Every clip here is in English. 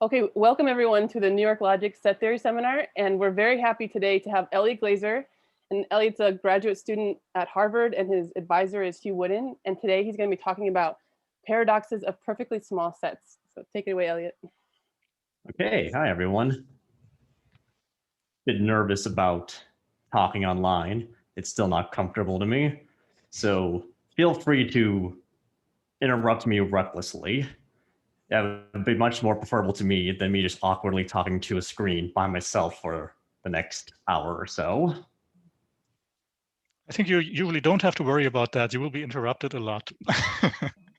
Okay, welcome everyone to the New York Logic Set Theory Seminar, and we're very happy today to have Elliot Glazer. And Elliot's a graduate student at Harvard, and his advisor is Hugh Wooden. And today he's going to be talking about paradoxes of perfectly small sets. So take it away, Elliot. Okay, hi everyone. Bit nervous about talking online. It's still not comfortable to me. So feel free to interrupt me recklessly. That would be much more preferable to me than me just awkwardly talking to a screen by myself for the next hour or so. I think you usually don't have to worry about that. You will be interrupted a lot.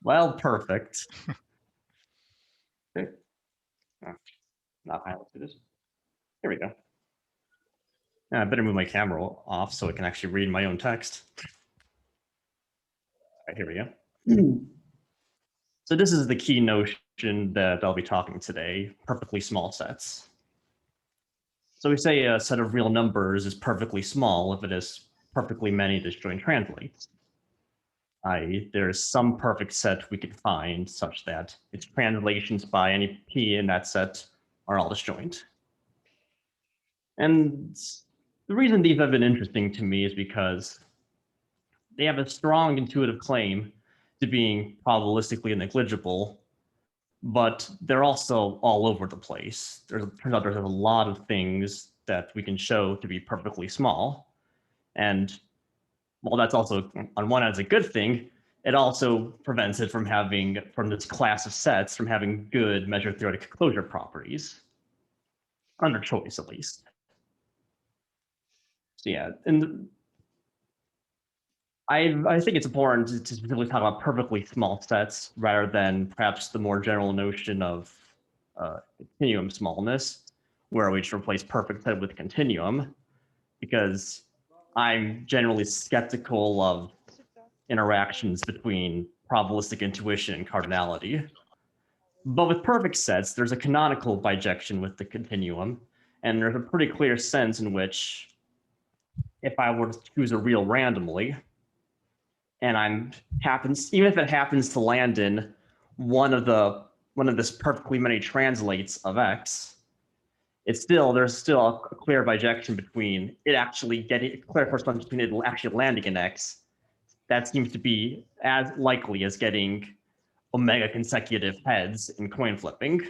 Well, perfect. Okay. Not highlighted this. Here we go. I better move my camera off so I can actually read my own text. All right, here we go. So this is the key notion that I'll be talking today, perfectly small sets. So we say a set of real numbers is perfectly small if it has perfectly many disjoint translates. I.e., there's some perfect set we could find such that its translations by any p in that set are all disjoint. And the reason these have been interesting to me is because they have a strong intuitive claim to being probabilistically negligible, but they're also all over the place. Turns out there's a lot of things that we can show to be perfectly small. And while that's also on one hand is a good thing, it also prevents it from this class of sets from having good measure theoretic closure properties, under choice at least. So yeah, and I think it's important to specifically talk about perfectly small sets rather than perhaps the more general notion of continuum smallness, where we just replace perfect set with continuum, because I'm generally skeptical of interactions between probabilistic intuition and cardinality. But with perfect sets, there's a canonical bijection with the continuum, and there's a pretty clear sense in which if I were to choose a real randomly, and even if it happens to land in one of this perfectly many translates of X, there's still a clear bijection between it actually getting a clear correspondence between it actually landing in X. That seems to be as likely as getting omega consecutive heads in coin flipping.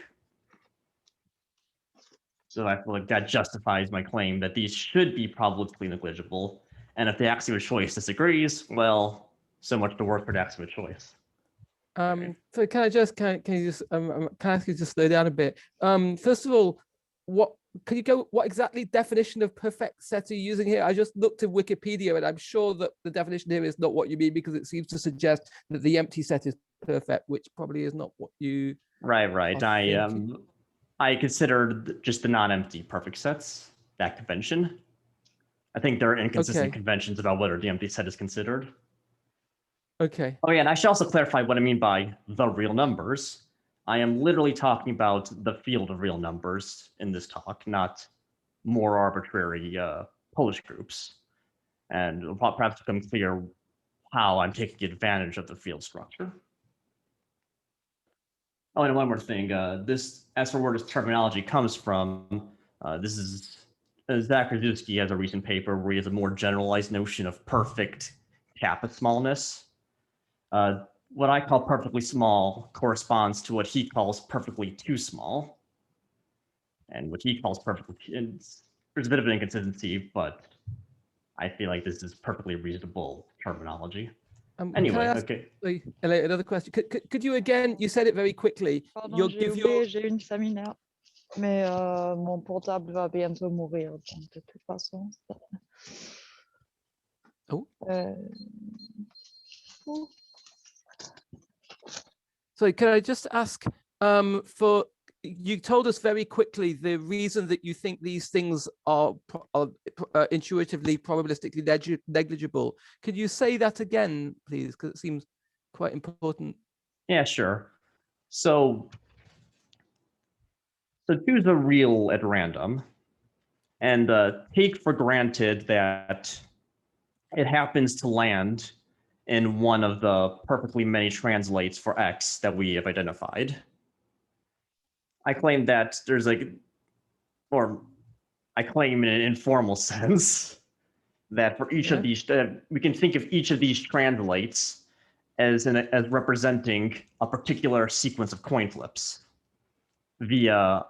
So I feel like that justifies my claim that these should be probabilistically negligible. And if the axiom of choice disagrees, well, so much to work for the axiom of choice. So can I ask you to slow down a bit? First of all, what exactly definition of perfect set are you using here? I just looked at Wikipedia, and I'm sure that the definition here is not what you mean, because it seems to suggest that the empty set is perfect, which probably is not what you. Right. I considered just the non-empty perfect sets that convention. I think there are inconsistent conventions about whether the empty set is considered. Okay. Oh yeah, and I should also clarify what I mean by the real numbers. I am literally talking about the field of real numbers in this talk, not more arbitrary Polish groups. And it'll perhaps become clear how I'm taking advantage of the field structure. Oh, and one more thing. As for where this terminology comes from, this is Lebesgue has a recent paper where he has a more generalized notion of perfect kappa smallness. What I call perfectly small corresponds to what he calls perfectly too small. And what he calls perfectly, there's a bit of an inconsistency, but I feel like this is perfectly reasonable terminology. Anyway, okay. Elliot, another question. Could you again, you said it very quickly. Pardon, j'ai une séminaire, mais mon portable va bientôt mourir, donc de toute façon. Oh. So can I just ask, you told us very quickly the reason that you think these things are intuitively probabilistically negligible. Could you say that again, please? Because it seems quite important. Yeah, sure. So choose a real at random and take for granted that it happens to land in one of the perfectly many translates for X that we have identified. I claim that there's or I claim in an informal sense that for each of these, we can think of each of these translates as representing a particular sequence of coin flips via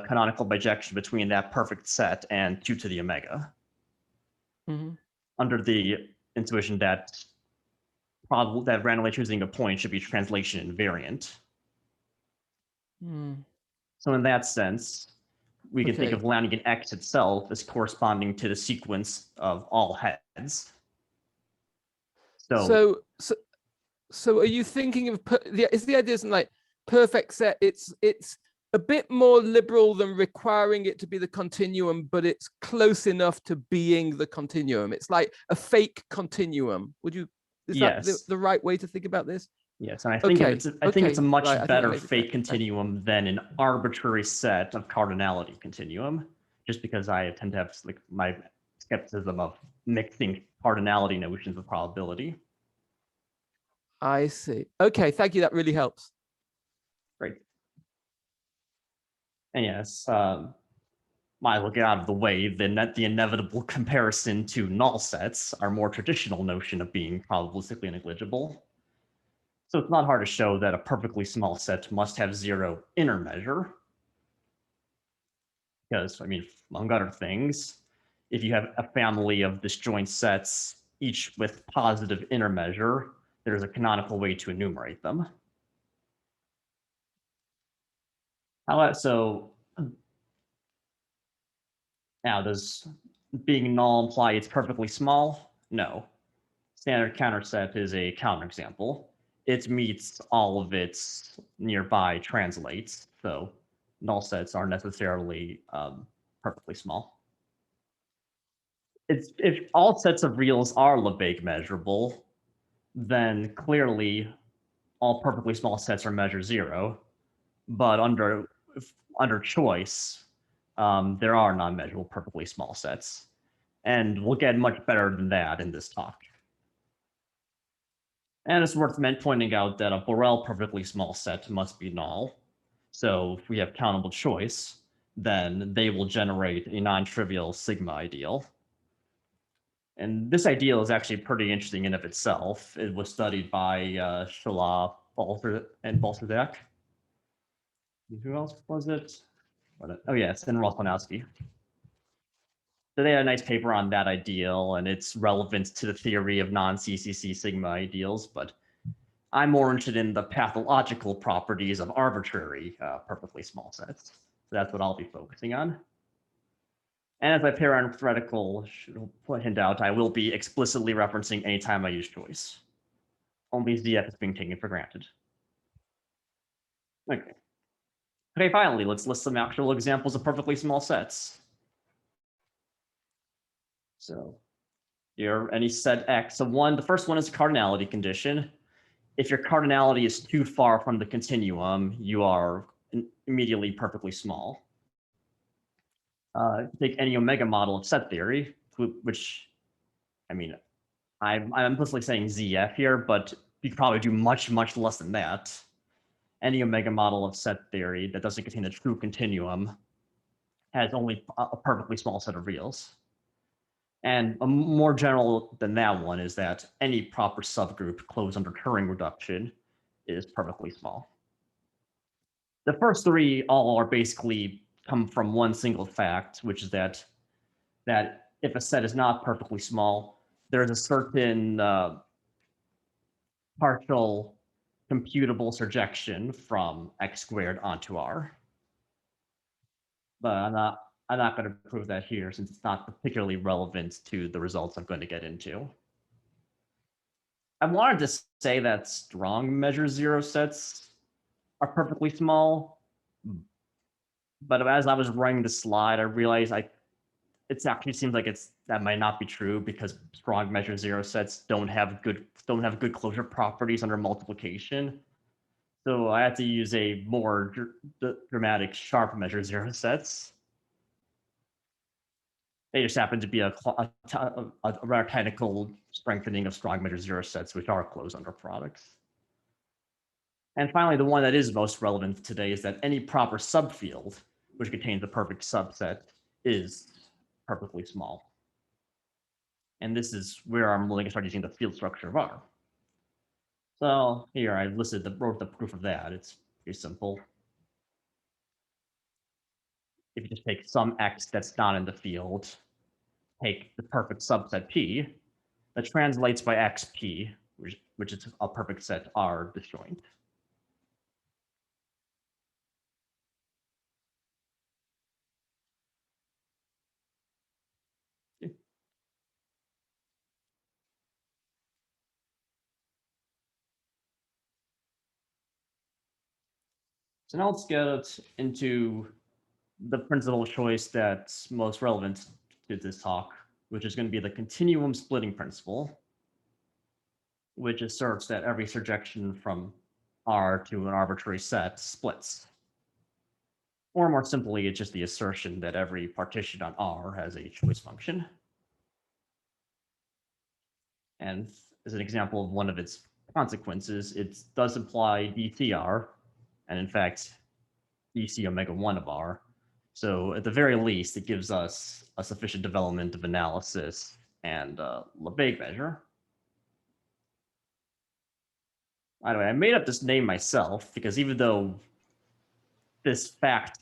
canonical bijection between that perfect set and 2 to the omega. Under the intuition that randomly choosing a point should be translation invariant. So in that sense, we can think of Lanigan X itself as corresponding to the sequence of all heads. So are you thinking of is the idea isn't like perfect set? It's a bit more liberal than requiring it to be the continuum, but it's close enough to being the continuum. It's like a fake continuum. Is that the right way to think about this? Yes, and I think it's a much better fake continuum than an arbitrary set of cardinality continuum, just because I tend to have my skepticism of mixing cardinality notions with probability. I see. Okay, thank you. That really helps. Great. And yes, might as well get out of the way, the inevitable comparison to null sets, our more traditional notion of being probabilistically negligible. So it's not hard to show that a perfectly small set must have 0 inner measure. Because, I mean, among other things, if you have a family of disjoint sets, each with positive inner measure, there's a canonical way to enumerate them. So now, does being null imply it's perfectly small? No. Standard counter set is a counterexample. It meets all of its nearby translates, so null sets are necessarily perfectly small. If all sets of reals are Lebesgue measurable, then clearly all perfectly small sets are measure 0. But under choice, there are non-measurable perfectly small sets. And we'll get much better than that in this talk. And it's worth pointing out that a Borel perfectly small set must be null. So if we have countable choice, then they will generate a non-trivial sigma ideal. And this ideal is actually pretty interesting in of itself. It was studied by Shala and Balcerzak. Who else was it? Oh yes, and Roslanowski. So they had a nice paper on that ideal and its relevance to the theory of non-CCC sigma ideals, but I'm more interested in the pathological properties of arbitrary perfectly small sets. So that's what I'll be focusing on. And as my parenthetical should hint out, I will be explicitly referencing anytime I use choice. Only ZF is being taken for granted. Okay. Okay, finally, let's list some actual examples of perfectly small sets. So here, any set X. So the first one is a cardinality condition. If your cardinality is too far from the continuum, you are immediately perfectly small. Take any omega model of set theory, which, I mean, I'm implicitly saying ZF here, but you could probably do much, much less than that. Any omega model of set theory that doesn't contain a true continuum has only a perfectly small set of reals. And more general than that one is that any proper subgroup closed under Turing reduction is perfectly small. The first 3 all are basically come from one single fact, which is that if a set is not perfectly small, there's a certain partial computable surjection from X squared onto R. But I'm not going to prove that here since it's not particularly relevant to the results I'm going to get into. I wanted to say that strong measure 0 sets are perfectly small, but as I was writing the slide, I realized it actually seems like that might not be true because strong measure 0 sets don't have good closure properties under multiplication. So I had to use a more dramatic sharp measure 0 sets. They just happen to be a rather technical strengthening of strong measure 0 sets, which are closed under products. And finally, the one that is most relevant today is that any proper subfield, which contains a perfect subset, is perfectly small. And this is where I'm really going to start using the field structure of R. So here I wrote the proof of that. It's pretty simple. If you just take some x that's not in the field, take the perfect subset P, that translates by xp, which is a perfect set R disjoint. So now let's get into the principle of choice that's most relevant to this talk, which is going to be the continuum splitting principle, which asserts that every surjection from R to an arbitrary set splits. Or more simply, it's just the assertion that every partition on R has a choice function. And as an example of one of its consequences, it does imply dCr, and in fact, dC omega 1 of R. So at the very least, it gives us a sufficient development of analysis and Lebesgue measure. By the way, I made up this name myself because even though this choice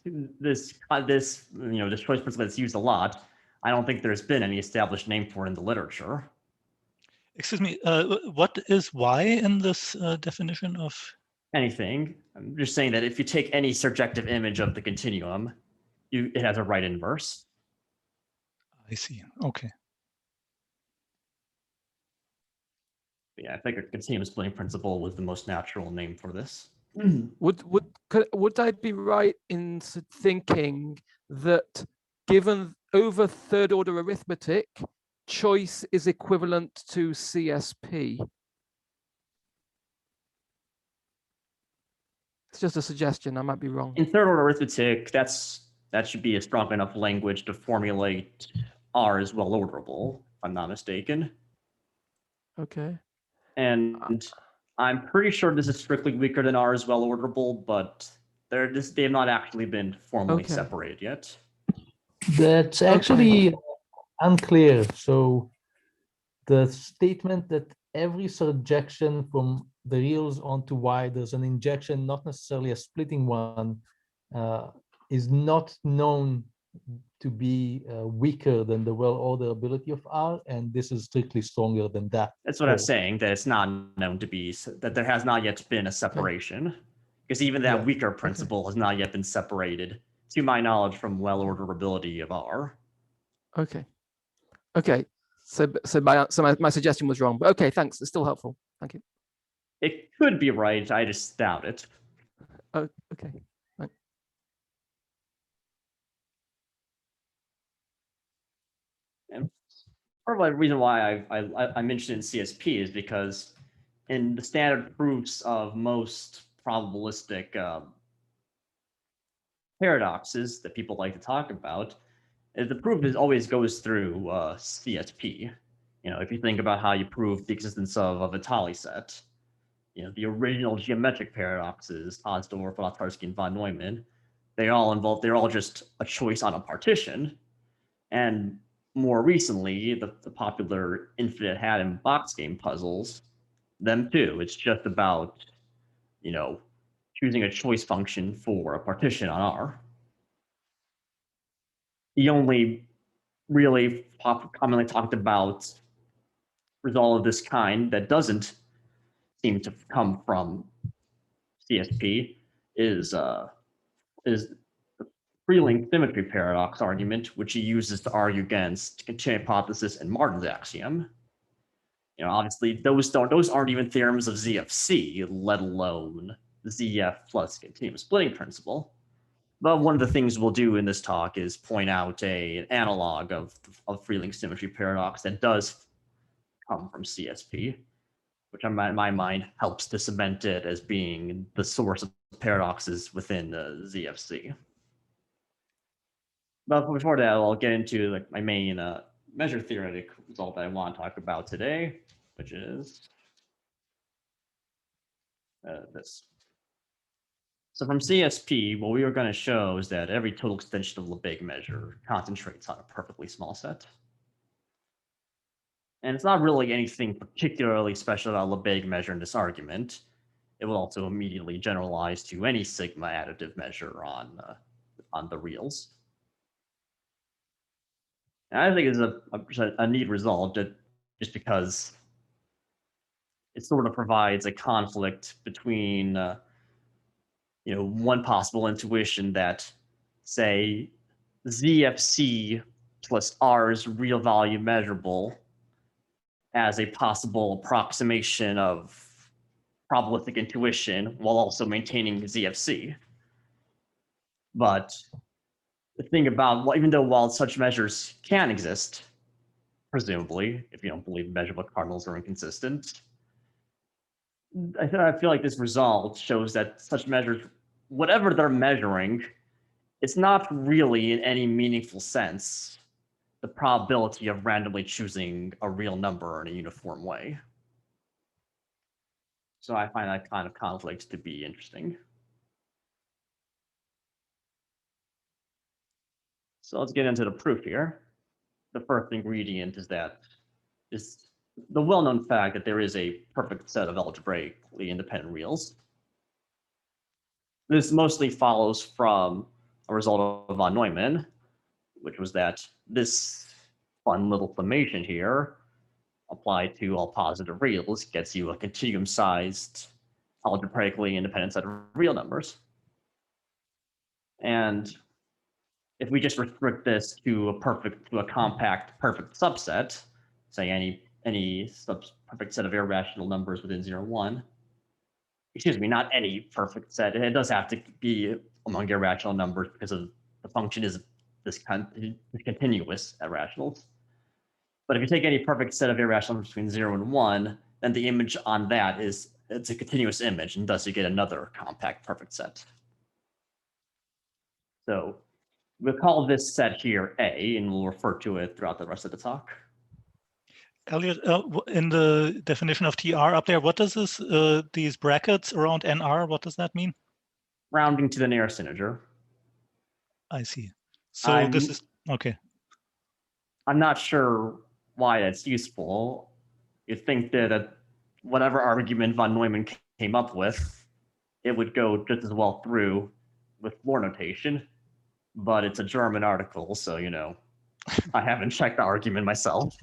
principle is used a lot, I don't think there's been any established name for it in the literature. Excuse me, what is y in this definition of? Anything. I'm just saying that if you take any surjective image of the continuum, it has a right inverse. I see. Okay. Yeah, I think a continuum splitting principle was the most natural name for this. Would I be right in thinking that given over third order arithmetic, choice is equivalent to CSP? It's just a suggestion. I might be wrong. In third order arithmetic, that should be a strong enough language to formulate R as well orderable, if I'm not mistaken. Okay. And I'm pretty sure this is strictly weaker than R as well orderable, but they have not actually been formally separated yet. That's actually unclear. So the statement that every surjection from the reals onto Y, there's an injection, not necessarily a splitting one, is not known to be weaker than the well-orderability of R, and this is strictly stronger than that. That's what I was saying, that it's not known to be, that there has not yet been a separation, because even that weaker principle has not yet been separated, to my knowledge, from well-orderability of R. Okay. Okay. So my suggestion was wrong, but okay, thanks. It's still helpful. Thank you. It could be right. I just doubt it. Oh, okay. Right. And part of the reason why I mentioned in CSP is because in the standard proofs of most probabilistic paradoxes that people like to talk about, the proof always goes through CSP. You know, if you think about how you prove the existence of a Vitali set, you know, the original geometric paradoxes, Osdorff, Latarski, and von Neumann, they're all just a choice on a partition. And more recently, the popular infinite hat and box game puzzles, them too. It's just about, you know, choosing a choice function for a partition on R. The only really commonly talked about result of this kind that doesn't seem to come from CSP is the Freiling symmetry paradox argument, which he uses to argue against continuum hypothesis and Martin's axiom. You know, obviously those aren't even theorems of ZFC, let alone ZF plus continuum splitting principle. But one of the things we'll do in this talk is point out an analog of Freiling symmetry paradox that does come from CSP, which in my mind helps to cement it as being the source of paradoxes within the ZFC. But before that, I'll get into like my main measure theoretic result that I want to talk about today, which is this. So from CSP, what we were going to show is that every total extension of Lebesgue measure concentrates on a perfectly small set. And it's not really anything particularly special about Lebesgue measure in this argument. It will also immediately generalize to any sigma additive measure on the reals. And I think it's a neat result, just because it sort of provides a conflict between one possible intuition that, say, ZFC plus R's real value measurable as a possible approximation of probabilistic intuition while also maintaining ZFC. But the thing about, well, even though while such measures can exist, presumably, if you don't believe measurable cardinals are inconsistent, I feel like this result shows that such measures, whatever they're measuring, it's not really in any meaningful sense the probability of randomly choosing a real number in a uniform way. So I find that kind of conflict to be interesting. So let's get into the proof here. The first ingredient is the well-known fact that there is a perfect set of algebraically independent reals. This mostly follows from a result of von Neumann, which was that this fun little summation here applied to all positive reals gets you a continuum-sized algebraically independent set of real numbers. And if we just restrict this to a compact perfect subset, say any perfect set of irrational numbers within 0, 1, excuse me, not any perfect set. It does have to be among irrational numbers because of the function is this continuous at rationals. But if you take any perfect set of irrational numbers between 0 and 1, then the image on that it's a continuous image, and thus you get another compact perfect set. So we'll call this set here A, and we'll refer to it throughout the rest of the talk. Elliot, in the definition of TR up there, what does this, these brackets around NR, what does that mean? Rounding to the nearest integer. I see. So this is, okay. I'm not sure why that's useful. You'd think that whatever argument von Neumann came up with, it would go just as well through with floor notation, but it's a German article, so, I haven't checked the argument myself.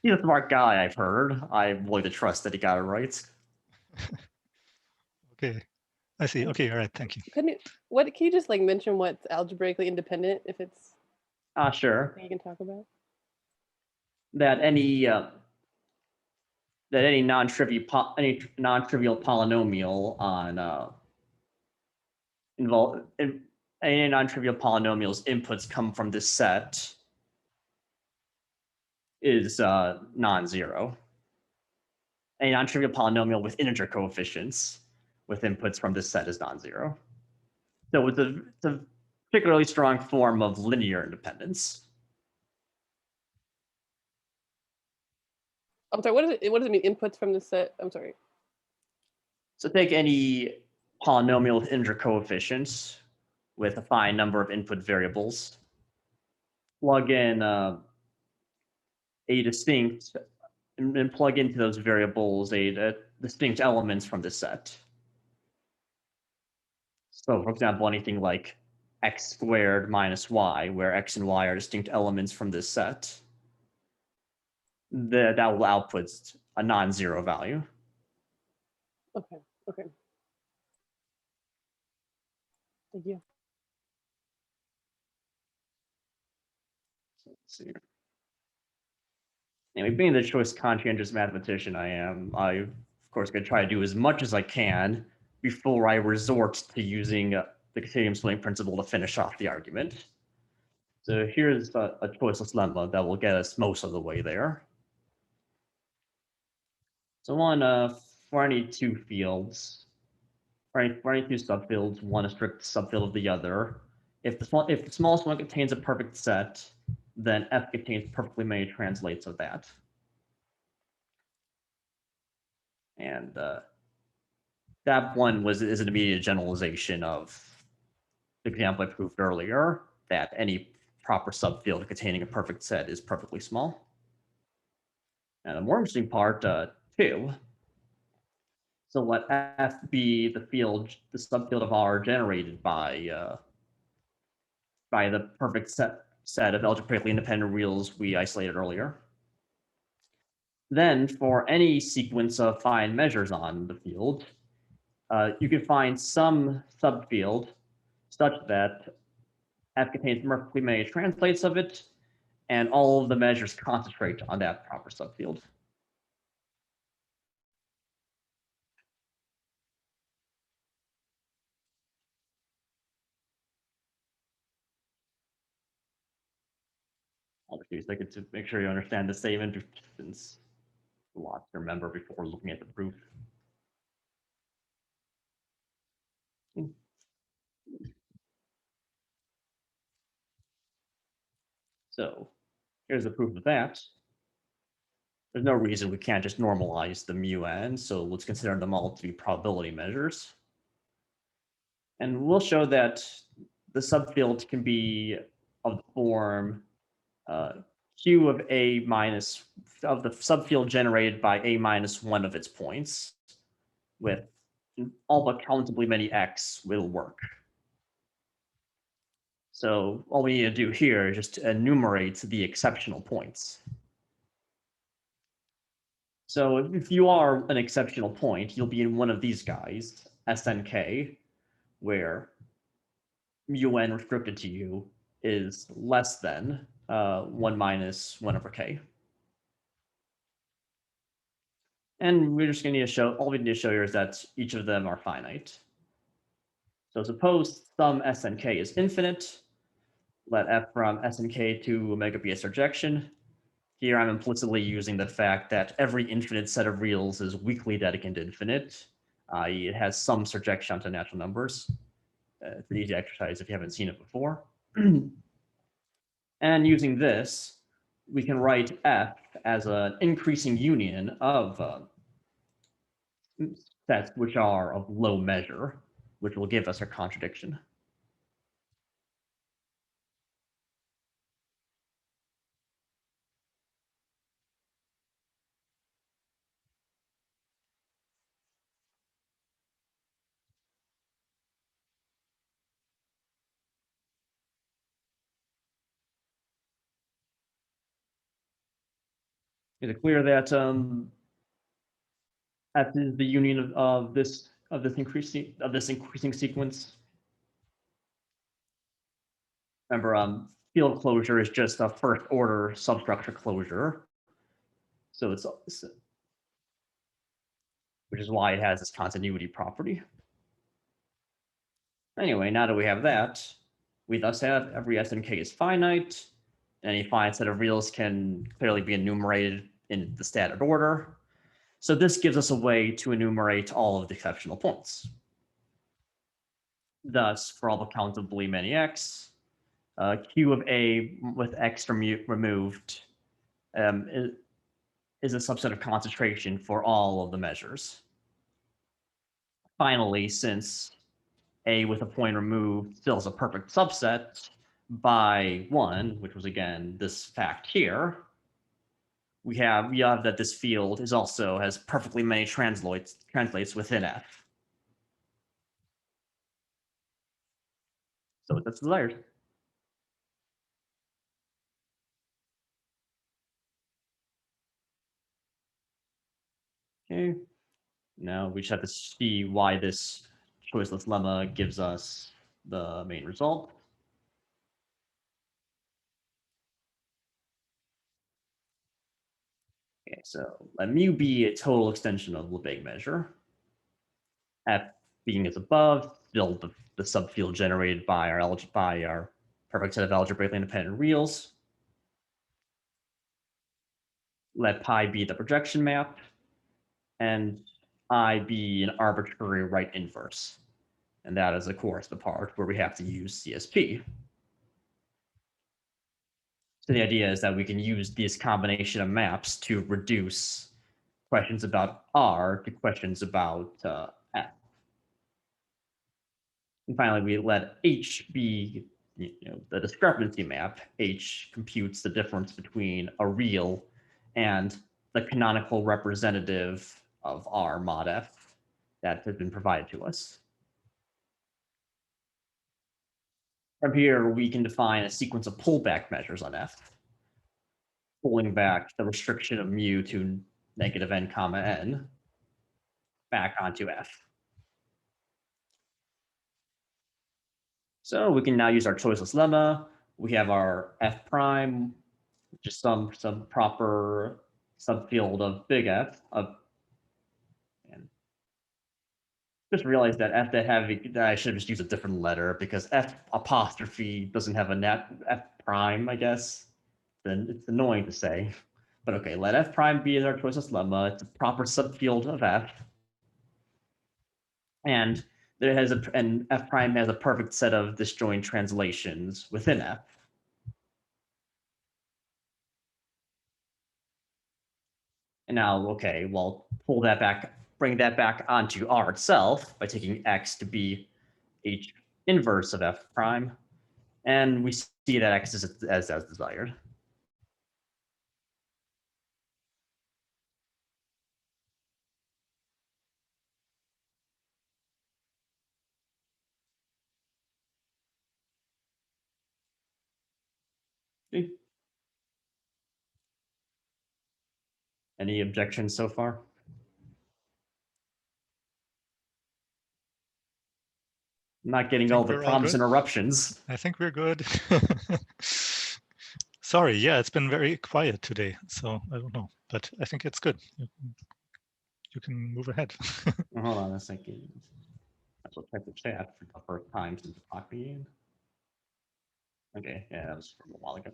He's a smart guy, I've heard. I'm willing to trust that he got it right. Okay, I see. Okay, all right, thank you. Can you just mention what's algebraically independent, if it's Sure. something you can talk about? That any non-trivial polynomial on any non-trivial polynomial's inputs come from this set is non-zero. Any non-trivial polynomial with integer coefficients with inputs from this set is non-zero. So it's a particularly strong form of linear independence. I'm sorry, what does it mean, inputs from the set? I'm sorry. So take any polynomial with integer coefficients with a finite number of input variables, plug in a distinct, and plug into those variables a distinct elements from the set. So for example, anything like x squared minus y, where x and y are distinct elements from this set, that will output a non-zero value. Okay. Thank you. Let's see. Anyway, being the choice conscientious mathematician I am, I of course going to try to do as much as I can before I resort to using the continuum splitting principle to finish off the argument. So here's a choiceless lemma that will get us most of the way there. So for any two fields, for any two subfields, one a strict subfield of the other, if the smallest one contains a perfect set, then F contains perfectly many translates of that. And step one is an immediate generalization of the example I proved earlier, that any proper subfield containing a perfect set is perfectly small. And the more interesting part, two. So let F be the subfield of R generated by the perfect set of algebraically independent reals we isolated earlier. Then for any sequence of fine measures on the field, you can find some subfield such that F contains perfectly many translates of it, and all of the measures concentrate on that proper subfield. I'll just use a second to make sure you understand the statement, since a lot to remember before looking at the proof. So here's the proof of that. There's no reason we can't just normalize the mu n, so let's consider them all to be probability measures. And we'll show that the subfield can be of the form Q of A minus, of the subfield generated by A minus one of its points, with all but countably many X will work. So all we need to do here is just enumerate the exceptional points. So if you are an exceptional point, you'll be in one of these guys, SNK, where mu n restricted to you is less than 1 minus 1 over k. And we're just going to need to show, all we need to show here is that each of them are finite. So suppose some SNK is infinite, let F from SNK to omega be a surjection. Here I'm implicitly using the fact that every infinite set of reals is weakly dedequate infinite, i.e. it has some surjection onto natural numbers. It's an easy exercise if you haven't seen it before. And using this, we can write F as an increasing union of sets which are of low measure, which will give us our contradiction. Is it clear that F is the union of this increasing sequence? Remember, field closure is just a first order substructure closure. So it's, which is why it has this continuity property. Anyway, now that we have that, we thus have every SNK is finite. Any finite set of reals can clearly be enumerated in the standard order. So this gives us a way to enumerate all of the exceptional points. Thus, for all the countably many X, Q of A with X removed is a subset of concentration for all of the measures. Finally, since A with a point removed still is a perfect subset by 1, which was again this fact here, we have that this field is also has perfectly many translates within F. So that's desired. Okay. Now we just have to see why this choiceless lemma gives us the main result. Okay, so let mu be a total extension of Lebesgue measure. F being as above, still the subfield generated by our perfect set of algebraically independent reals. Let pi be the projection map, and I be an arbitrary right inverse. And that is, of course, the part where we have to use CSP. So the idea is that we can use this combination of maps to reduce questions about R to questions about F. And finally, we let H be the discrepancy map. H computes the difference between a real and the canonical representative of R mod F that has been provided to us. From here, we can define a sequence of pullback measures on F, pulling back the restriction of mu to negative n comma n back onto F. So we can now use our choiceless lemma. We have our F prime, which is some proper subfield of big F. And just realized that F that I should have just used a different letter because F apostrophe doesn't have a net F prime, I guess. Then it's annoying to say. But okay, let F prime be our choiceless lemma. It's a proper subfield of F. And and F prime has a perfect set of disjoint translations within F. And now, okay, well, pull that back, bring that back onto R itself by taking X to be H inverse of F prime. And we see that X is as desired. See? Any objections so far? I'm not getting all the prompts interruptions. I think we're good. Sorry, yeah, it's been very quiet today, so I don't know, but I think it's good. You can move ahead. Hold on a second. That's what type of chat for the first time since the clock began. Okay, yeah, that was from a while ago.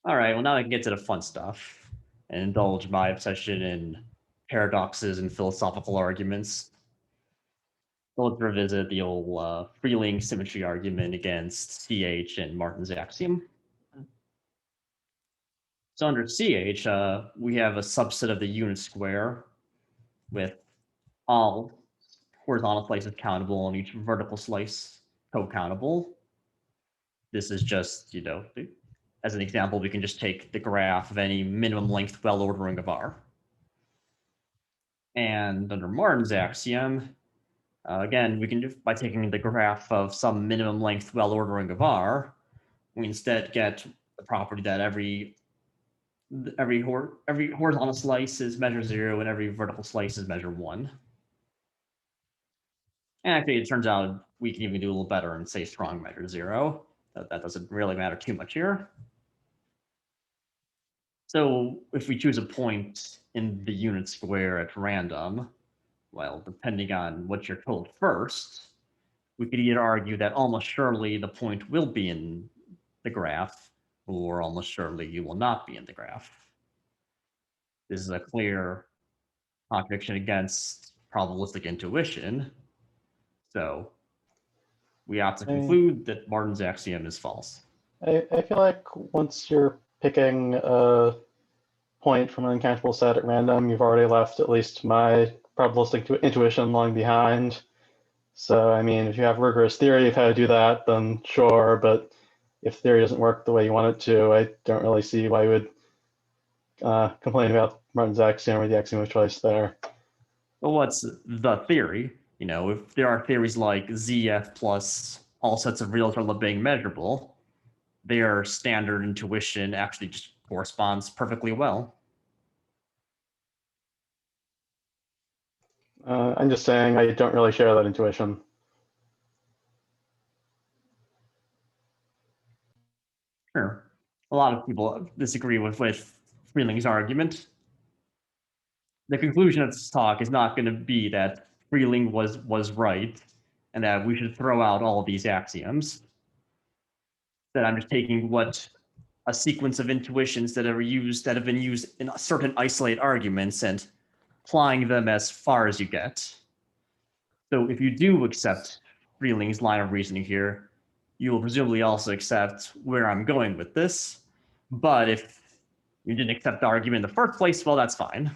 All right, well, now I can get to the fun stuff and indulge my obsession in paradoxes and philosophical arguments. So let's revisit the old Freiling symmetry argument against CH and Martin's axiom. So under CH, we have a subset of the unit square with all horizontal slices countable and each vertical slice co-countable. This is just, as an example, we can just take the graph of any minimum length well ordering of R. And under Martin's axiom, again, we can do by taking the graph of some minimum length well ordering of R, we instead get the property that every horizontal slice is measure 0 and every vertical slice is measure 1. And actually, it turns out we can even do a little better and say strong measure 0. That doesn't really matter too much here. So if we choose a point in the unit square at random, well, depending on what you're told first, we could either argue that almost surely the point will be in the graph, or almost surely you will not be in the graph. This is a clear contradiction against probabilistic intuition. So we have to conclude that Martin's axiom is false. I feel like once you're picking a point from an uncountable set at random, you've already left at least my probabilistic intuition long behind. So, I mean, if you have rigorous theory of how to do that, then sure. But if theory doesn't work the way you want it to, I don't really see why you would complain about Martin's axiom or the axiom of choice there. Well, what's the theory? If there are theories like ZF plus all sets of reals are Lebesgue measurable, their standard intuition actually just corresponds perfectly well. I'm just saying I don't really share that intuition. Sure. A lot of people disagree with Freiling's argument. The conclusion of this talk is not going to be that Freiling was right and that we should throw out all of these axioms. That I'm just taking what a sequence of intuitions that have been used in certain isolated arguments and applying them as far as you get. So if you do accept Freiling's line of reasoning here, you will presumably also accept where I'm going with this. But if you didn't accept the argument in the first place, well, that's fine.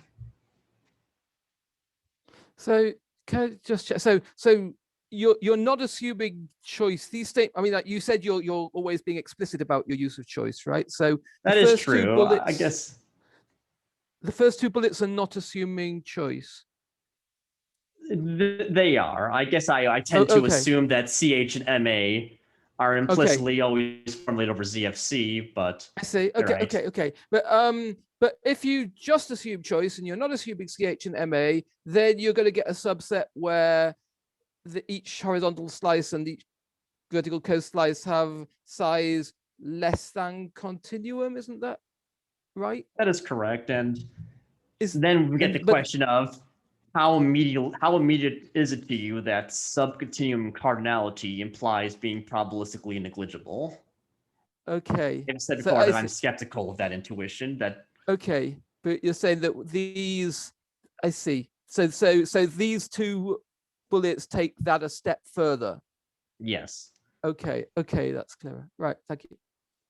So can I just check? So you're not assuming choice. These I mean, like you said, you're always being explicit about your use of choice, right? So That the is first two true. bullets, I guess the first two bullets are not assuming choice. they are. I guess I tend to okay. assume that CH and MA are implicitly always formulated over ZFC, but I see. you're Okay, right. okay. But if you just assume choice and you're not assuming CH and MA, then you're going to get a subset where each horizontal slice and each vertical co-slice have size less than continuum, isn't that right? That is correct. And Is then we get the but question of how immediate is it to you that subcontinuum cardinality implies being probabilistically negligible? okay. I've said So before I that I'm see. skeptical of that intuition. That Okay, but you're saying that these, I see. So these two bullets take that a step further. yes. Okay, that's clearer. Right, thank you.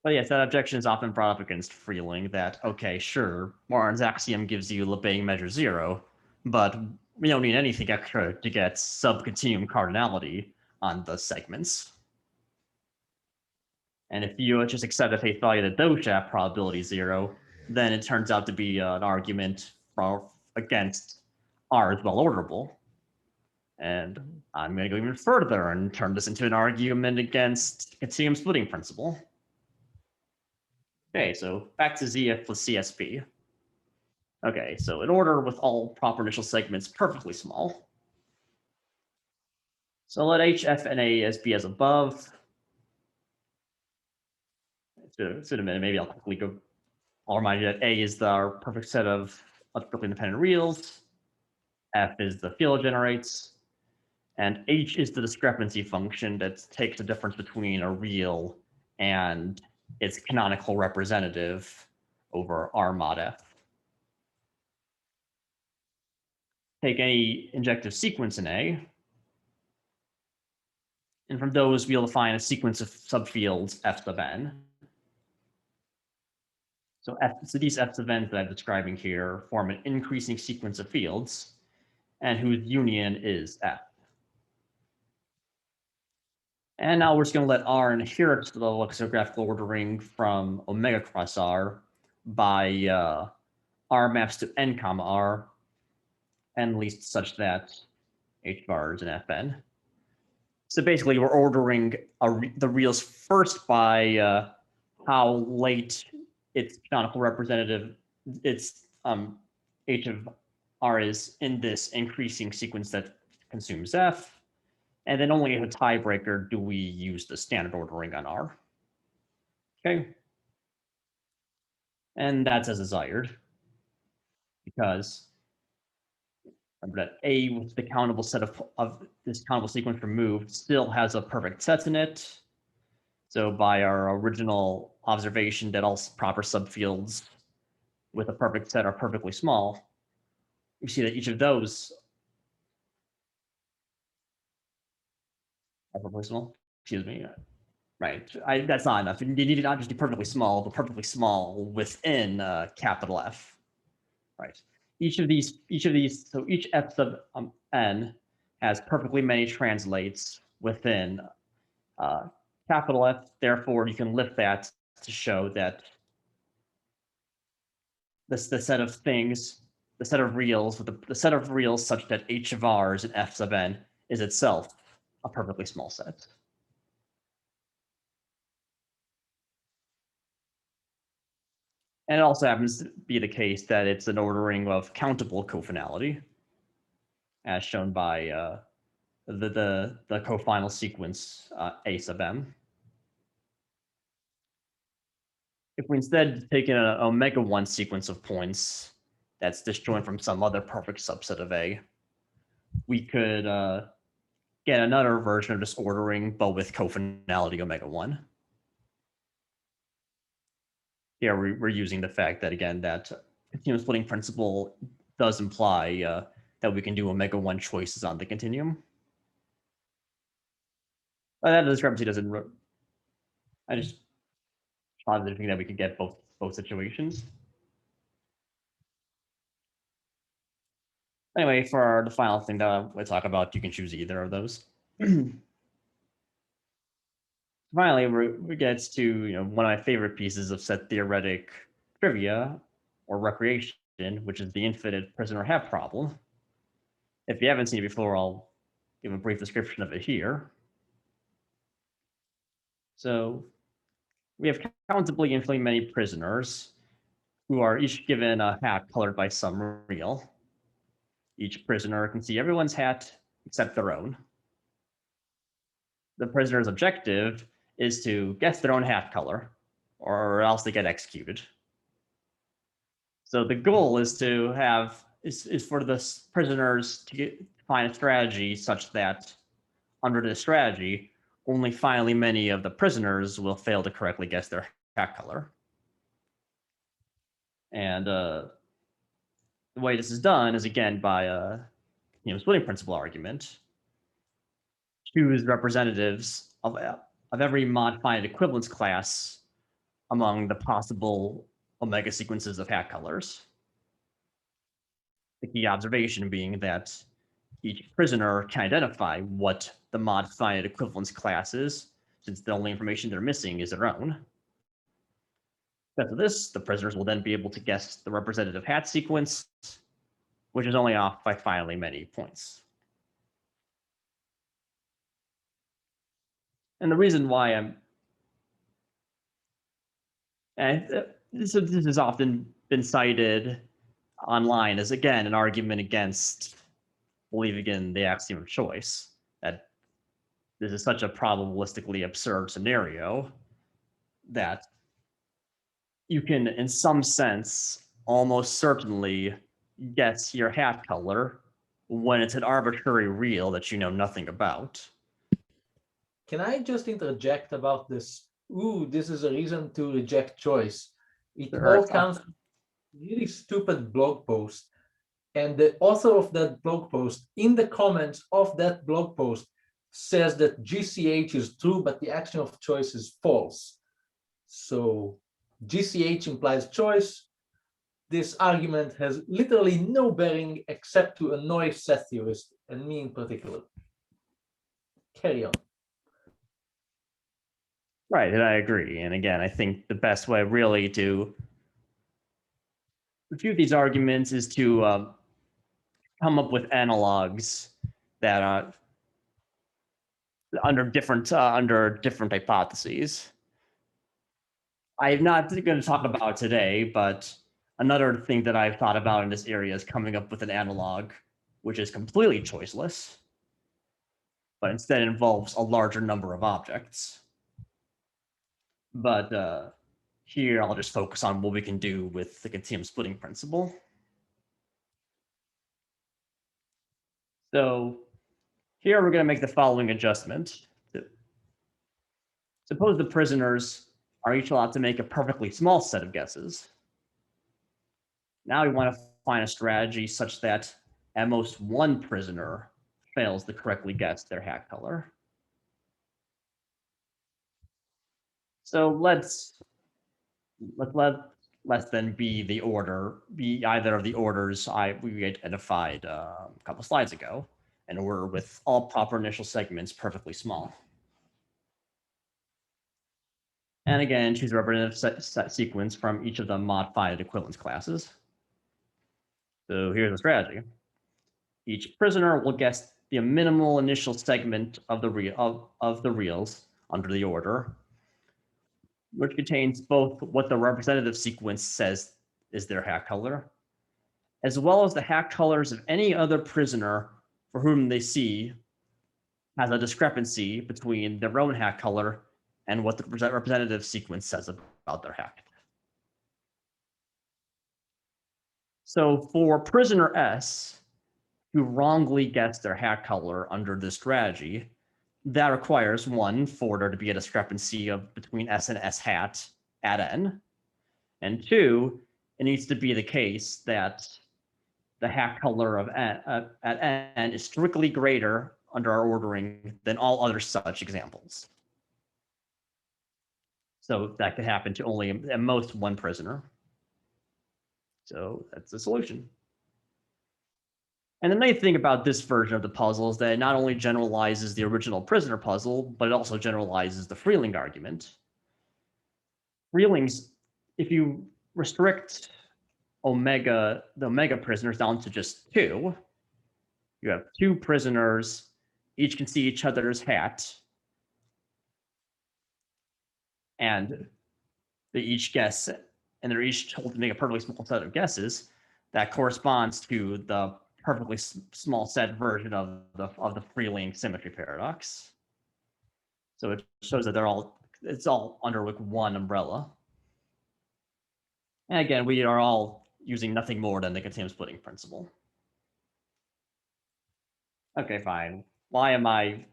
But yes, that objection is often brought up against Freiling that, okay, sure, Moran's axiom gives you Lebesgue measure 0, but we don't need anything extra to get subcontinuum cardinality on the segments. And if you just accept at face value that those have probability 0, then it turns out to be an argument against R is well orderable. And I'm going to go even further and turn this into an argument against continuum splitting principle. Okay, so back to ZF plus CSP. Okay, so in order with all proper initial segments perfectly small. So let H, F, and A as be as above. It's in a minute, maybe I'll quickly go. I'll remind you that A is our perfect set of perfectly independent reals. F is the field it generates. And H is the discrepancy function that takes the difference between a real and its canonical representative over R mod F. Take any injective sequence in A, and from those we'll define a sequence of subfields F sub n. So these F sub n's that I'm describing here form an increasing sequence of fields, and whose union is F. And now we're just going to let R inherit the lexicographical ordering from omega cross R by R maps to n comma R, n least such that H bar is an Fn. So basically, we're ordering the reals first by how late its canonical representative, its H of R is in this increasing sequence that consumes F. And then only as a tiebreaker do we use the standard ordering on R. Okay. And that's as desired. Because remember that A with the countable set of this countable sequence removed still has a perfect set in it. So by our original observation that all proper subfields with a perfect set are perfectly small, we see that each of those are perfectly small. Excuse me. Right. That's not enough. You need to not just be perfectly small, but perfectly small within capital F. Right. Each of these, so each F sub n has perfectly many translates within capital F. Therefore, you can lift that to show that the set of things, the set of reals, with the set of reals such that H of R's and F sub n is itself a perfectly small set. And it also happens to be the case that it's an ordering of countable cofinality, as shown by the cofinal sequence A sub m. If we instead take an omega 1 sequence of points that's disjoint from some other perfect subset of A, we could get another version of this ordering, but with cofinality omega 1. Here we're using the fact that, again, that continuum splitting principle does imply that we can do omega 1 choices on the continuum. But that discrepancy doesn't. I just positive think that we could get both situations. Anyway, for the final thing that we talk about, you can choose either of those. Finally, we get to one of my favorite pieces of set theoretic trivia or recreation, which is the infinite prisoner hat problem. If you haven't seen it before, I'll give a brief description of it here. So we have countably infinitely many prisoners who are each given a hat colored by some real. Each prisoner can see everyone's hat except their own. The prisoner's objective is to guess their own hat color, or else they get executed. So the goal is to have is for the prisoners to find a strategy such that under this strategy, only finally many of the prisoners will fail to correctly guess their hat color. And the way this is done is again by a splitting principle argument. Choose representatives of every mod finite equivalence class among the possible omega sequences of hat colors. The key observation being that each prisoner can identify what the mod finite equivalence class is, since the only information they're missing is their own. After this, the prisoners will then be able to guess the representative hat sequence, which is only off by finally many points. And the reason why this has often been cited online as, again, an argument against believing in the axiom of choice, that this is such a probabilistically absurd scenario that you can, in some sense, almost certainly guess your hat color when it's an arbitrary real that you know nothing about. Can I just interject about this? Ooh, this is a reason to reject choice. It all comes from a really stupid blog post. And the author of that blog post, in the comments of that blog post, says that GCH is true, but the axiom of choice is false. So GCH implies choice. This argument has literally no bearing except to annoy set theorists, and me in particular. Carry on. Right, and I agree. And again, I think the best way really to refute these arguments is to come up with analogs that are under different hypotheses. I'm not going to talk about today, but another thing that I've thought about in this area is coming up with an analog which is completely choiceless, but instead involves a larger number of objects. But here I'll just focus on what we can do with the continuum splitting principle. So here we're going to make the following adjustment. Suppose the prisoners are each allowed to make a perfectly small set of guesses. Now we want to find a strategy such that at most one prisoner fails to correctly guess their hat color. So let's then be the order, be either of the orders we identified a couple slides ago, an order with all proper initial segments perfectly small. And again, choose a representative set sequence from each of the mod finite equivalence classes. So here's the strategy. Each prisoner will guess the minimal initial segment of the reals under the order, which contains both what the representative sequence says is their hat color, as well as the hat colors of any other prisoner for whom they see has a discrepancy between their own hat color and what the representative sequence says about their hat. So for prisoner S, who wrongly guessed their hat color under this strategy, that requires one, for there to be a discrepancy between S and S hat at N, and two, it needs to be the case that the hat color of N, at N is strictly greater under our ordering than all other such examples. So that could happen to only at most one prisoner. So that's the solution. And the nice thing about this version of the puzzle is that it not only generalizes the original prisoner puzzle, but it also generalizes the Freiling argument. Freiling's, if you restrict the omega prisoners down to just 2, you have 2 prisoners, each can see each other's hat, and they each guess, and they're each told to make a perfectly small set of guesses that corresponds to the perfectly small set version of the Freiling symmetry paradox. So it shows that it's all under like one umbrella. And again, we are all using nothing more than the continuum splitting principle. Okay, fine. Why am I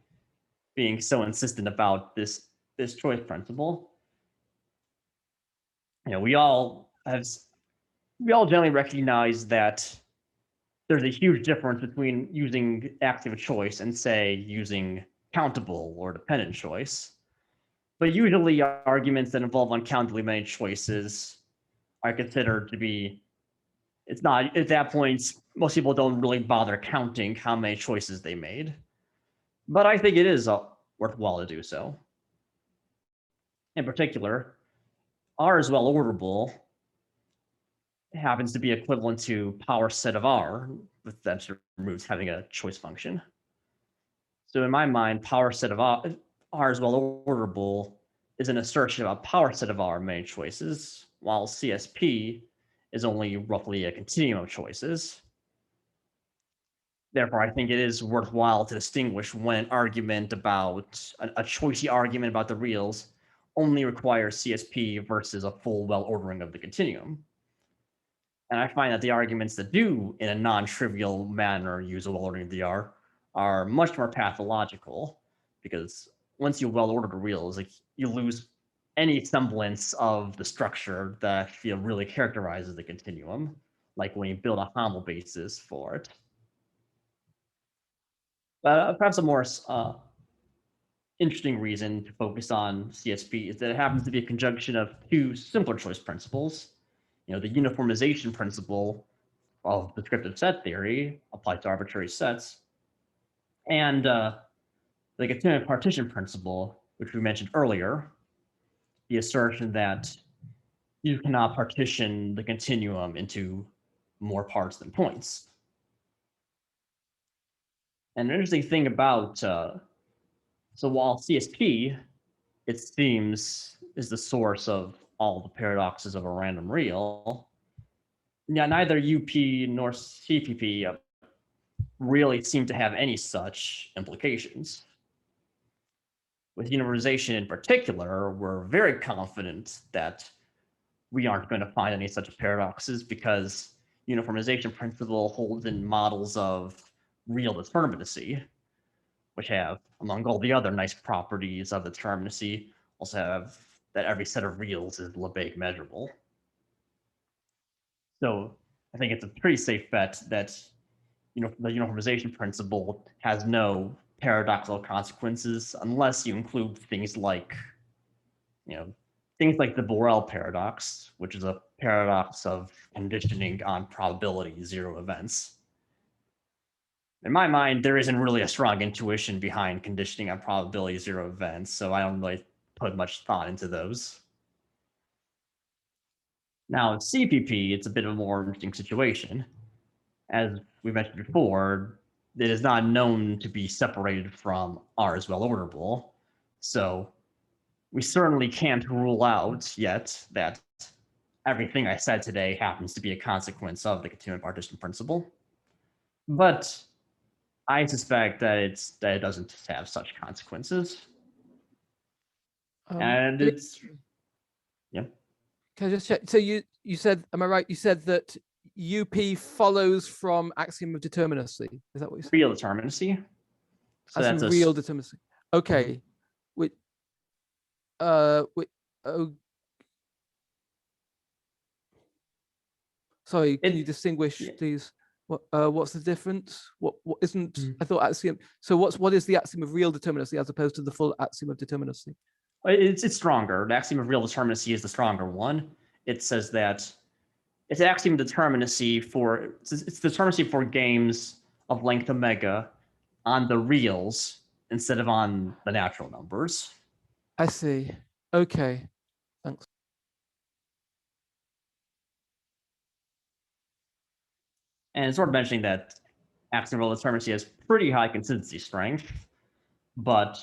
being so insistent about this choice principle? You know, we all generally recognize that there's a huge difference between using axiom of choice and, say, using countable or dependent choice. But usually arguments that involve uncountably many choices are considered to be, it's not, at that point, most people don't really bother counting how many choices they made. But I think it is worthwhile to do so. In particular, R is well orderable. It happens to be equivalent to power set of R, with that removes having a choice function. So in my mind, power set of R is well orderable is an assertion about power set of R many choices, while CSP is only roughly a continuum of choices. Therefore, I think it is worthwhile to distinguish when an argument about a choicey argument about the reals only requires CSP versus a full well ordering of the continuum. And I find that the arguments that do, in a non-trivial manner, use a well ordering of the R are much more pathological, because once you well order the reals, like, you lose any semblance of the structure that really characterizes the continuum, like when you build a Hamel basis for it. But perhaps a more interesting reason to focus on CSP is that it happens to be a conjunction of 2 simpler choice principles. You know, the uniformization principle of descriptive set theory applied to arbitrary sets, and the continuum partition principle, which we mentioned earlier, the assertion that you cannot partition the continuum into more parts than points. And an interesting thing about, so while CSP, it seems, is the source of all the paradoxes of a random real, yeah, neither UP nor CPP really seem to have any such implications. With uniformization in particular, we're very confident that we aren't going to find any such paradoxes, because uniformization principle holds in models of real determinacy, which have, among all the other nice properties of determinacy, also have that every set of reals is Lebesgue measurable. So I think it's a pretty safe bet that, you know, the uniformization principle has no paradoxical consequences unless you include things like, you know, things like the Borel paradox, which is a paradox of conditioning on probability 0 events. In my mind, there isn't really a strong intuition behind conditioning on probability 0 events, so I don't really put much thought into those. Now, in CPP, it's a bit of a more interesting situation. As we mentioned before, it is not known to be separated from R as well orderable. So we certainly can't rule out yet that everything I said today happens to be a consequence of the continuum partition principle. But I suspect that it doesn't have such consequences. And it's, yeah. Can I just check? So you said, am I right? You said that UP follows from axiom of determinacy. Is that what you said? Real determinacy. So Axiom of real determinacy. Okay. Sorry, can you distinguish these? What's the difference? What isn't? I thought axiom. So what is the axiom of real determinacy as opposed to the full axiom of determinacy? It's stronger. The axiom of real determinacy is the stronger one. It says that it's an axiom of determinacy for, it's determinacy for games of length omega on the reals instead of on the natural numbers. I see. Okay. Thanks. And it's worth mentioning that axiom relative determinacy has pretty high consistency strength, but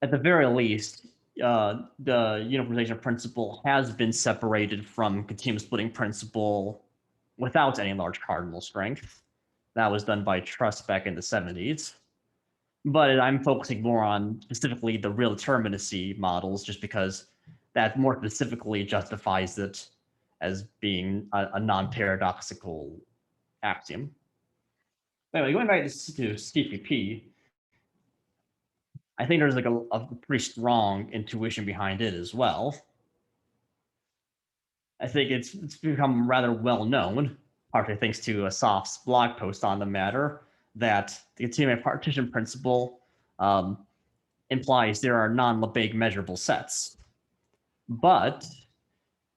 at the very least, the uniformization principle has been separated from continuum splitting principle without any large cardinal strength. That was done by Truss back in the 70s. But I'm focusing more on specifically the real determinacy models, just because that more specifically justifies it as being a non-paradoxical axiom. Anyway, going back to CPP, I think there's like a pretty strong intuition behind it as well. I think it's become rather well known, partly thanks to Asaf's blog post on the matter, that the continuum partition principle implies there are non-Lebesgue measurable sets, but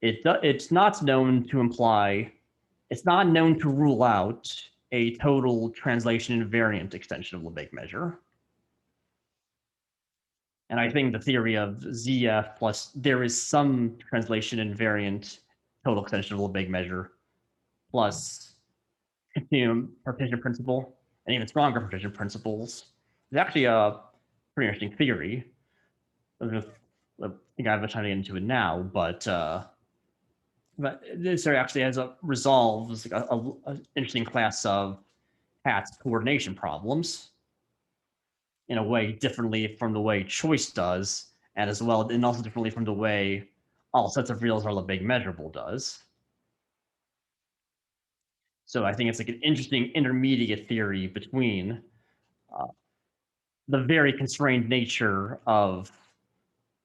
it's not known to imply, it's not known to rule out a total translation invariant extension of Lebesgue measure. And I think the theory of ZF plus there is some translation invariant total extension of Lebesgue measure plus continuum partition principle and even stronger partition principles is actually a pretty interesting theory. I think I have a time to get into it now, but this theory actually has resolves like an interesting class of Pat's coordination problems in a way differently from the way choice does, and as well, and also differently from the way all sets of reals are Lebesgue measurable does. So I think it's like an interesting intermediate theory between the very constrained nature of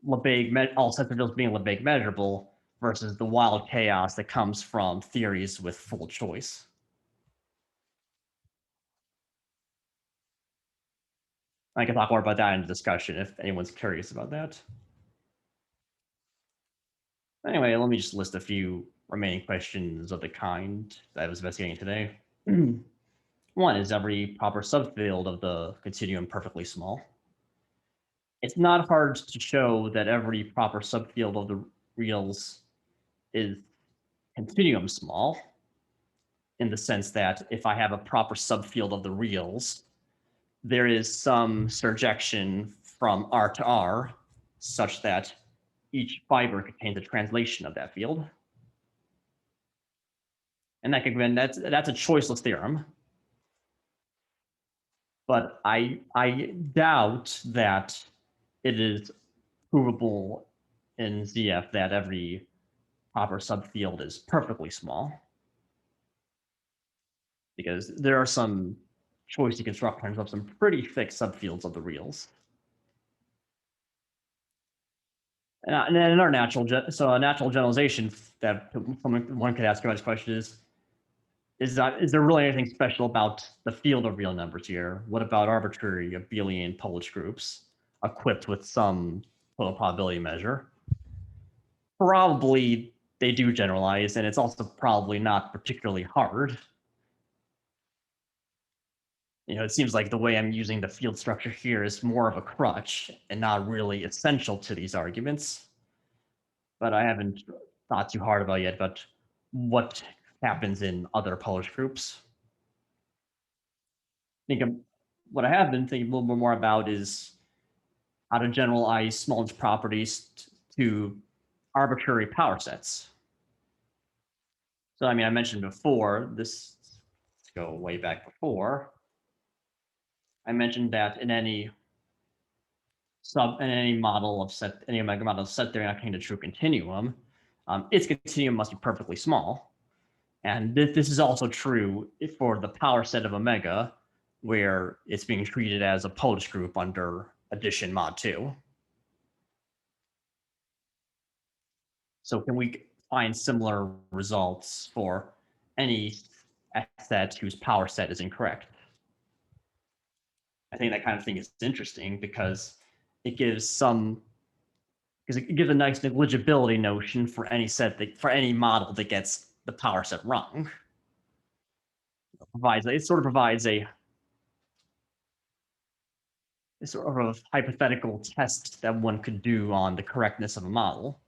Lebesgue, all sets of reals being Lebesgue measurable versus the wild chaos that comes from theories with full choice. I can talk more about that in the discussion if anyone's curious about that. Anyway, let me just list a few remaining questions of the kind that I was investigating today. One, is every proper subfield of the continuum perfectly small? It's not hard to show that every proper subfield of the reals is continuum small, in the sense that if I have a proper subfield of the reals, there is some surjection from R to R such that each fiber contains a translation of that field. And that could be, that's a choiceless theorem. But I doubt that it is provable in ZF that every proper subfield is perfectly small, because there are some choice deconstructions of some pretty thick subfields of the reals. And then another natural generalization that one could ask about this question is there really anything special about the field of real numbers here? What about arbitrary abelian Polish groups equipped with some total probability measure? Probably they do generalize, and it's also probably not particularly hard. You know, it seems like the way I'm using the field structure here is more of a crutch and not really essential to these arguments. But I haven't thought too hard about yet about what happens in other Polish groups. I think what I have been thinking a little bit more about is how to generalize smallness properties to arbitrary power sets. So, I mean, I mentioned before, let's go way back before. I mentioned that in any model of set, any omega model of set theory acting a true continuum, its continuum must be perfectly small. And this is also true for the power set of omega, where it's being treated as a Polish group under addition mod 2. So can we find similar results for any set whose power set is incorrect? I think that kind of thing is interesting because it gives a nice negligibility notion for any set for any model that gets the power set wrong. It sort of provides a sort of hypothetical test that one could do on the correctness of a model,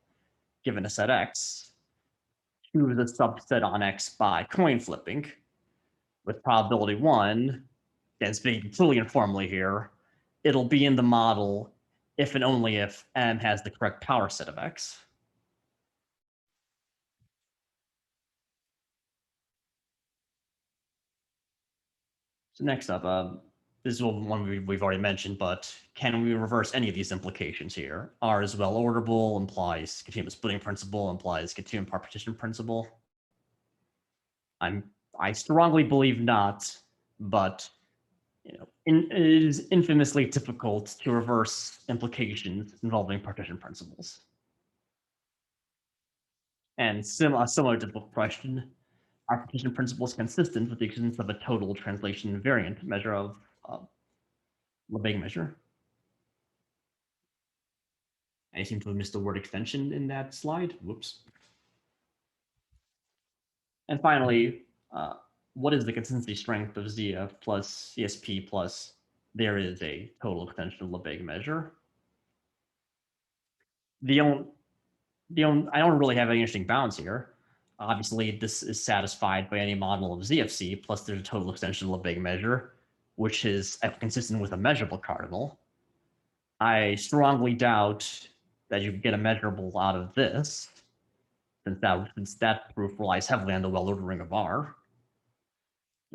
given a set X, choose a subset on X by coin flipping, with probability 1, again, speaking completely informally here, it'll be in the model if and only if M has the correct power set of X. So next up, this is one we've already mentioned, but can we reverse any of these implications here? R is well orderable, implies continuum splitting principle, implies continuum partition principle. I strongly believe not, but it is infamously difficult to reverse implications involving partition principles. And a similar difficult question, are partition principles consistent with the existence of a total translation invariant measure of Lebesgue measure? I seem to have missed the word extension in that slide. Whoops. And finally, what is the consistency strength of ZF plus CSP plus there is a total extension of Lebesgue measure? I don't really have any interesting bounds here. Obviously, this is satisfied by any model of ZFC, plus there's a total extension of Lebesgue measure, which is consistent with a measurable cardinal. I strongly doubt that you can get a measurable out of this, since that proof relies heavily on the well-ordering of R.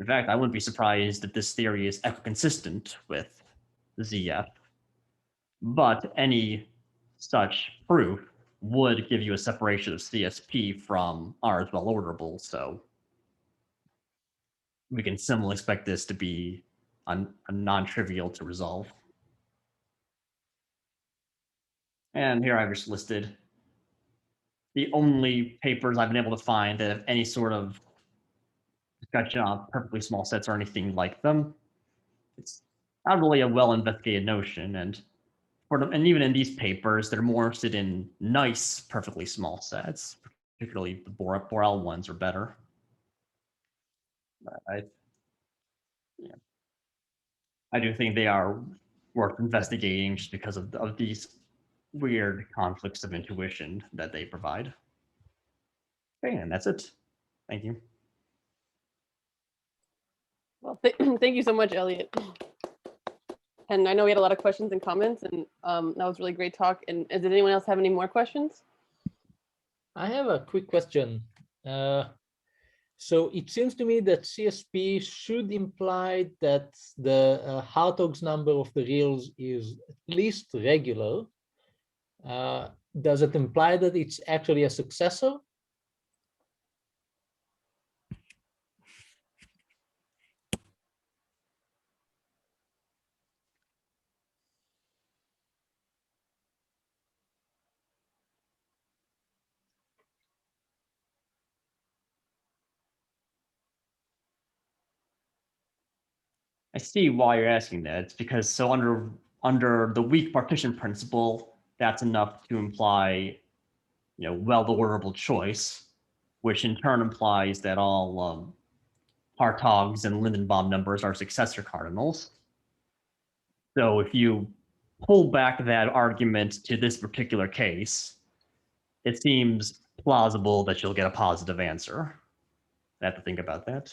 In fact, I wouldn't be surprised that this theory is equiconsistent with ZF, but any such proof would give you a separation of CSP from R as well orderable, so we can similarly expect this to be a non-trivial to resolve. And here I've just listed the only papers I've been able to find that have any sort of discussion on perfectly small sets or anything like them. It's not really a well-investigated notion, and even in these papers, they're more interested in nice, perfectly small sets. Particularly the Borel ones are better. I do think they are worth investigating just because of these weird conflicts of intuition that they provide. Okay, and that's it. Thank you. Well, thank you so much, Elliot. And I know we had a lot of questions and comments, and that was really great talk. And did anyone else have any more questions? I have a quick question. So it seems to me that CSP should imply that the Hartog's number of the reals is at least regular. Does it imply that it's actually a successor? I see why you're asking that. It's because so under the weak partition principle, that's enough to imply, well-orderable choice, which in turn implies that all Hartog's and Lindenbaum numbers are successor cardinals. So if you pull back that argument to this particular case, it seems plausible that you'll get a positive answer. I have to think about that.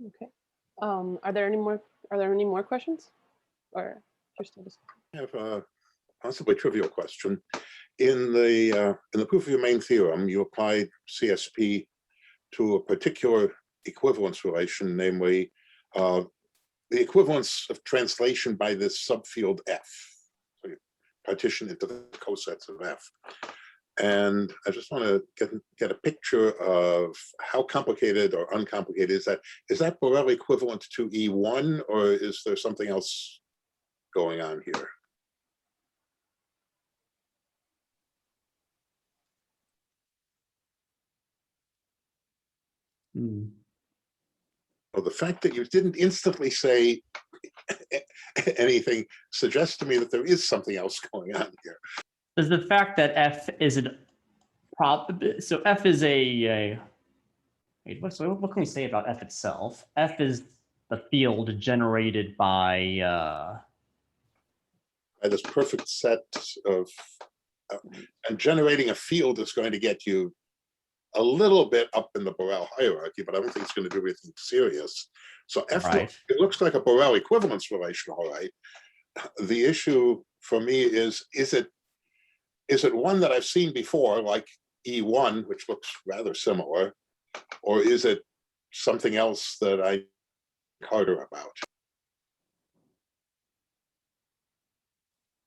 Okay. Are there any more questions? Or just I have a possibly trivial question. In the proof of your main theorem, you applied CSP to a particular equivalence relation, namely the equivalence of translation by this subfield F. So you partition into the cosets of F. And I just want to get a picture of how complicated or uncomplicated is that. Is that Borel equivalent to E1, or is there something else going on here? Well, the fact that you didn't instantly say anything suggests to me that there is something else going on here. Does the fact that F is an So F is a wait, what can we say about F itself? F is the field generated by This perfect set of, and generating a field is going to get you a little bit up in the Borel hierarchy, but I don't think it's going to do anything serious. So F, right. it looks like a Borel equivalence relation, all right. The issue for me is it one that I've seen before, like E1, which looks rather similar, or is it something else that I think harder about?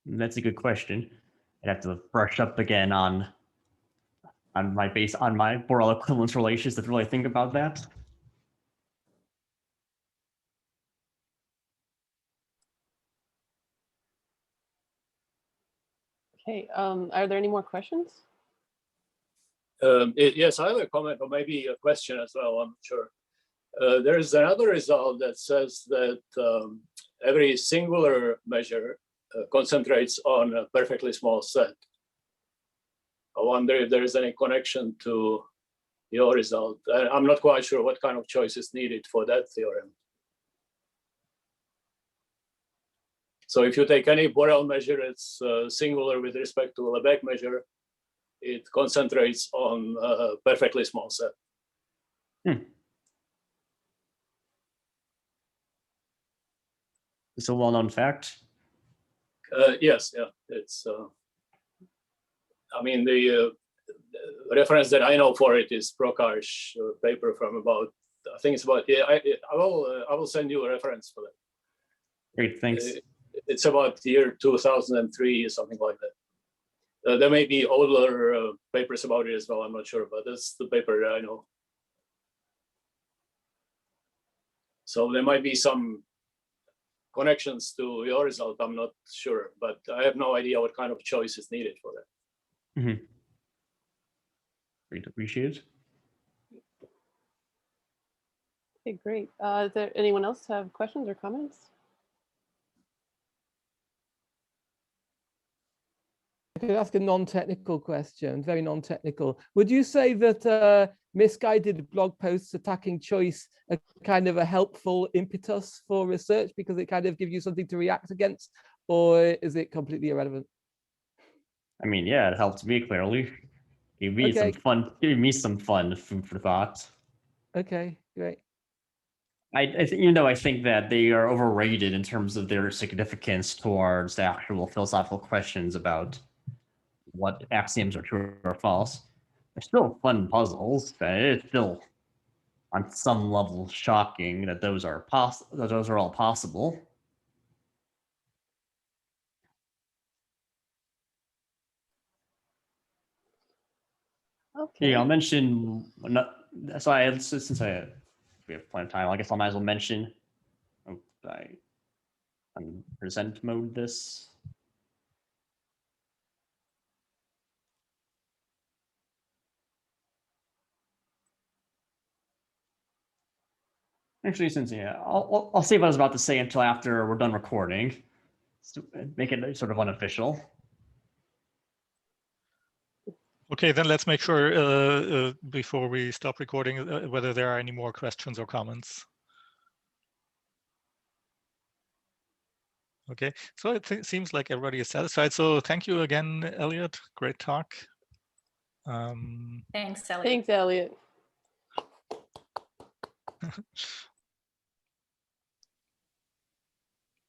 That's a good question. I'd have to brush up again on my Borel equivalence relations to really think about that. Okay, are there any more questions? Yes, I have a comment or maybe a question as well, I'm not sure. There's another result that says that every singular measure concentrates on a perfectly small set. I wonder if there is any connection to your result. I'm not quite sure what kind of choice is needed for that theorem. So if you take any Borel measure, it's singular with respect to a Lebesgue measure, it concentrates on a perfectly small set. It's a well-known fact. Yes, yeah, it's. I mean, the reference that I know for it is Prokar's paper from about. I think it's about. Yeah, I will send you a reference for that. Great, thanks. It's about the year 2003 or something like that. There may be older papers about it as well. I'm not sure, but that's the paper that I know. So there might be some connections to your result. I'm not sure, but I have no idea what kind of choice is needed for that. Mm-hmm. Great, appreciate it. Okay, great. Is there anyone else have questions or comments? I could ask a non-technical question, very non-technical. Would you say that misguided blog posts attacking choice are kind of a helpful impetus for research because it kind of gives you something to react against, or is it completely irrelevant? I mean, yeah, it helped me clearly. Gave me some fun food for thought. Okay, great. Even though I think that they are overrated in terms of their significance towards the actual philosophical questions about what axioms are true or false, they're still fun puzzles. It's still, on some level, shocking that those are all possible. Okay. Yeah, I'll mention. Since we have plenty of time, I guess I might as well mention. I'm present mode this. Actually, since I'll save what I was about to say until after we're done recording, to make it sort of unofficial. Okay, then let's make sure before we stop recording whether there are any more questions or comments. Okay, so it seems like everybody is satisfied. So thank you again, Elliot. Great talk. Thanks, Elliot. Thanks, Elliot.